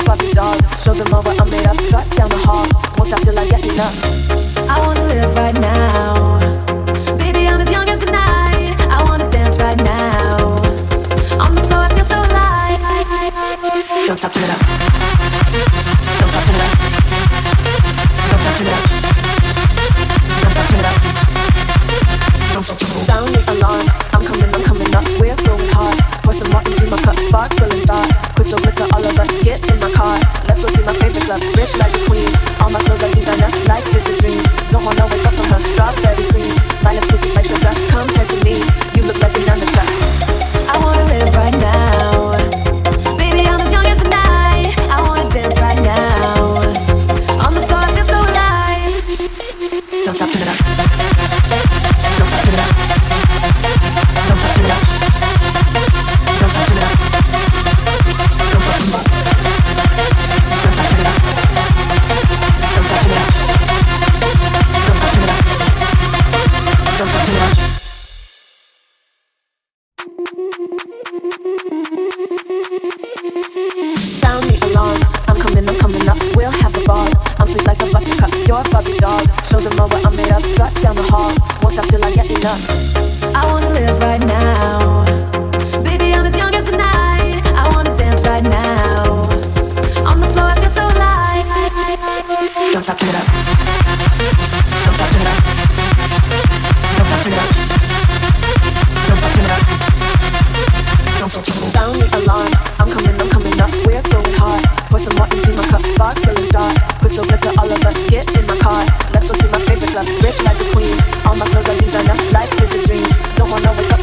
puppy dog. Show them all what I'm made up. Strut down the hall, won't stop till I get enough. I wanna live right now. Baby, I'm as young as the night. I wanna dance right now. On the floor, I feel so alive. Don't stop, turn it up. Don't stop, turn it up. Don't stop, turn it up. Don't stop, turn it up. Don't stop, turn it up. Sound the alarm. I'm coming up. We're going hard. Pour some more into my cup. Sparkling star. Crystal glitter all over. Get in my car. Let's go to my favorite club. Rich like a queen. All my clothes are designer. Life is a dream. Don't wanna wake up from her. Strawberry cream. My lips tastes like sugar. Compared to me, you look like another track. I wanna live right now. Baby, I'm as young as the night. I wanna dance right now. On the floor, I feel so alive. Don't stop, turn it up. Don't stop, turn it up. Don't stop, turn it up. Don't stop, turn it up. Don't stop, turn it up. Don't stop, turn it up. Don't stop, turn it up. Don't stop, turn it up. Don't stop, turn it up. Sound the alarm. I'm coming up. We'll have a ball. I'm sweet like a buttercup. You're a Barbie doll. Show them all what I'm made up. Strut down the hall. Won't stop till I get enough. I wanna live right now. Baby, I'm as young as the night. I wanna dance right now. On the floor, I feel so alive. Don't stop, turn it up. Don't stop, turn it up. Don't stop, turn it up. Don't stop, turn it up. Don't stop, turn it up. Sound the alarm. I'm coming up. We're going hard. Pour some more into my cup. Sparkling star. Crystal glitter all over. Get in my car. Let's go to my favorite club. Rich like a queen. All my clothes are designer. Life is a dream. Don't wanna wake up